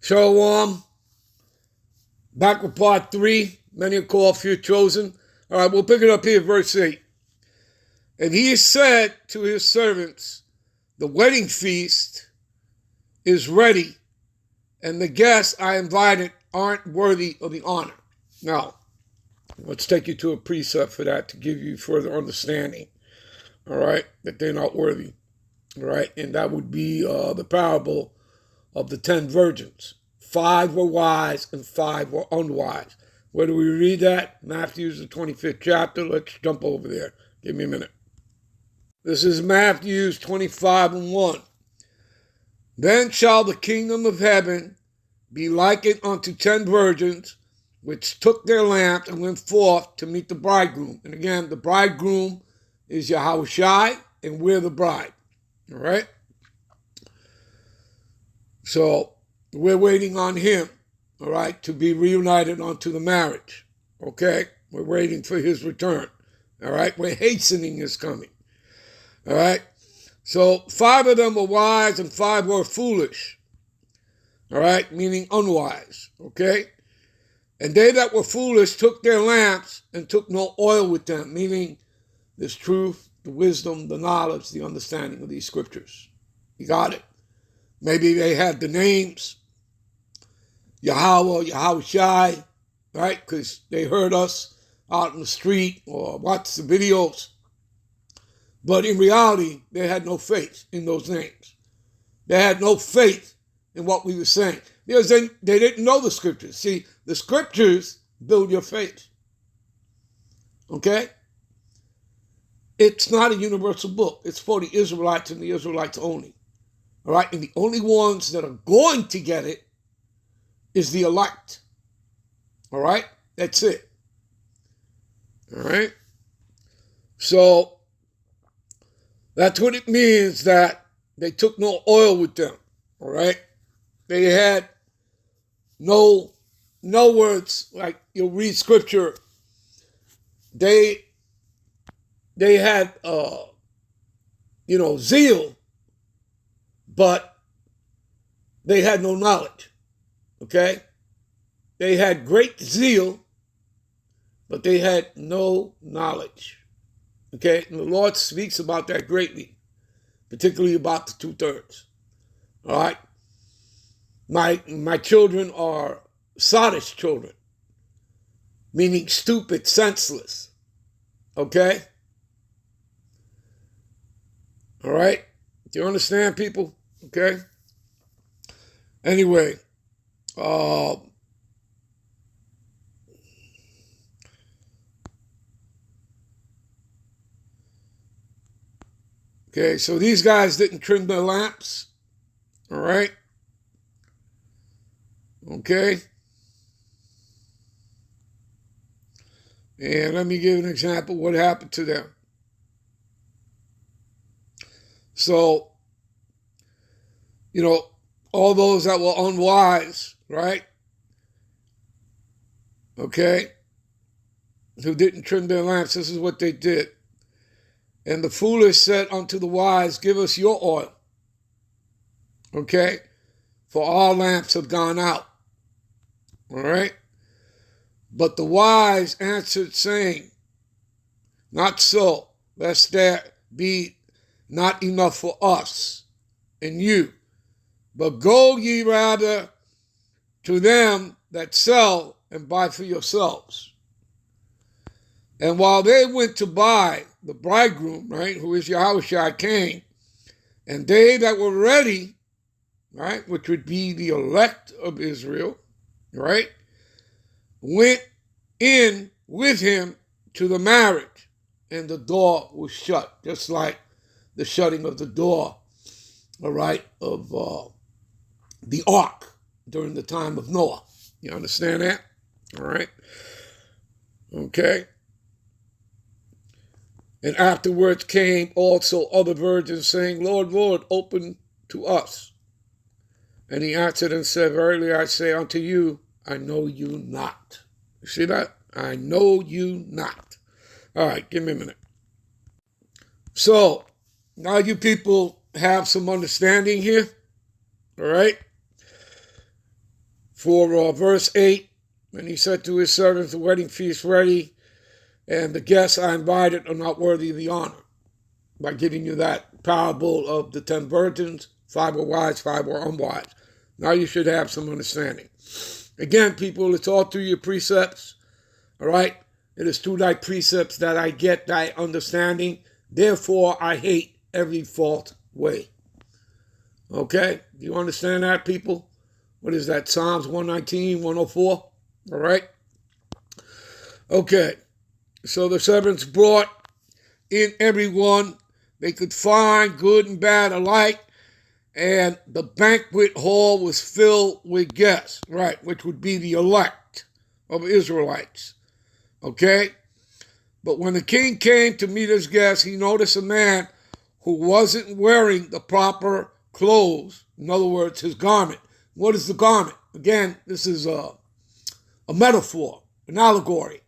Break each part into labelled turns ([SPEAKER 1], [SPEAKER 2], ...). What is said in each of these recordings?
[SPEAKER 1] Shalom. Back with part 3. Many are called, few chosen. All right, we'll pick it up here, verse 8. And he said to his servants, the wedding feast is ready, and the guests I invited aren't worthy of the honor. Now, let's take you to a precept for that to give you further understanding, all right, that they're not worthy, all right? And that would be the parable of the 10 virgins. 5 were wise and 5 were unwise. Where do we read that? Matthew's the 25th chapter. Let's jump over there. Give me a minute. This is Matthew's 25:1. Then shall the kingdom of heaven be likened unto 10 virgins, which took their lamps and went forth to meet the bridegroom. And again, the bridegroom is Yahushai, and we're the bride. All right? So we're waiting on him, all right, to be reunited unto the marriage, okay? We're waiting for his return, all right? We're hastening his coming, all right? So 5 of them were wise and 5 were foolish, all right, meaning unwise, okay? And they that were foolish took their lamps and took no oil with them, meaning this truth, the wisdom, the knowledge, the understanding of these scriptures. You got it? Maybe they had the names, Yahweh, Yahushai, right? Because they heard us out in the street or watched the videos. But in reality, they had no faith in those names. They had no faith in what we were saying. Because they didn't know the scriptures. See, the scriptures build your faith. Okay? It's not a universal book. It's for the Israelites and the Israelites only. All right, and the only ones that are going to get it is the elect. All right, that's it. All right, so that's what it means that they took no oil with them. All right, they had no words, like you'll read scripture. They had zeal, but they had no knowledge, okay? They had great zeal, but they had no knowledge, okay? And the Lord speaks about that greatly, particularly about the 2/3, all right? My children are sottish children, meaning stupid, senseless, okay? All right? Do you understand, people? Okay? Anyway, okay, so these guys didn't trim their lamps, all right? Okay? And let me give an example of what happened to them. So, all those that were unwise, right? Okay? Who didn't trim their lamps, this is what they did. And the foolish said unto the wise, give us your oil. Okay? For our lamps have gone out. All right? But the wise answered, saying, not so, lest there be not enough for us and you. But go ye rather to them that sell and buy for yourselves. And while they went to buy, the bridegroom, right, who is Yahushua, came, and they that were ready, right, which would be the elect of Israel, right, went in with him to the marriage, and the door was shut, just like the shutting of the door, all right, of the ark during the time of Noah. You understand that? All right? Okay. And afterwards came also other virgins, saying, Lord, Lord, open to us. And he answered and said, verily I say unto you, I know you not. You see that? I know you not. All right, give me a minute. So, now you people have some understanding here. All right? for verse 8. And he said to his servants, the wedding feast ready, and the guests I invited are not worthy of the honor. By giving you that parable of the 10 virgins, 5 were wise, 5 were unwise. Now you should have some understanding. Again, people, it's all through your precepts. All right? It is through thy precepts that I get thy understanding. Therefore, I hate every false way. Okay? Do you understand that, people? What is that? Psalms 119, 104? All right? Okay. So the servants brought in everyone they could find, good and bad alike, and the banquet hall was filled with guests, right, which would be the elect of Israelites. Okay? But when the king came to meet his guests, he noticed a man who wasn't wearing the proper clothes. In other words, his garment. What is the garment? Again, this is a metaphor, an allegory.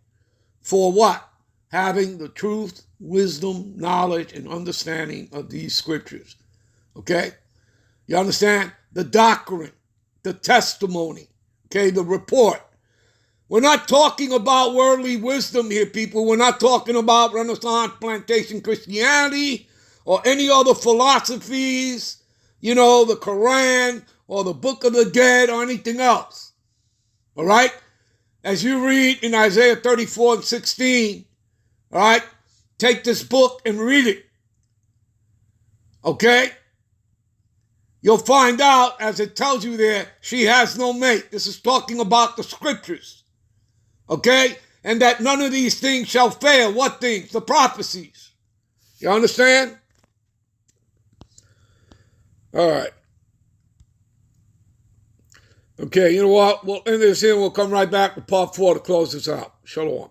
[SPEAKER 1] For what? Having the truth, wisdom, knowledge, and understanding of these scriptures. Okay? You understand? The doctrine, the testimony, okay, the report. We're not talking about worldly wisdom here, people. We're not talking about Renaissance plantation Christianity or any other philosophies, the Quran or the Book of the Dead or anything else. All right? As you read in Isaiah 34 and 16, all right, take this book and read it. Okay? You'll find out, as it tells you there, she has no mate. This is talking about the scriptures. Okay? And that none of these things shall fail. What things? The prophecies. You understand? All right. Okay, you know what? We'll end this here. We'll come right back with part 4 to close this out. Shalom.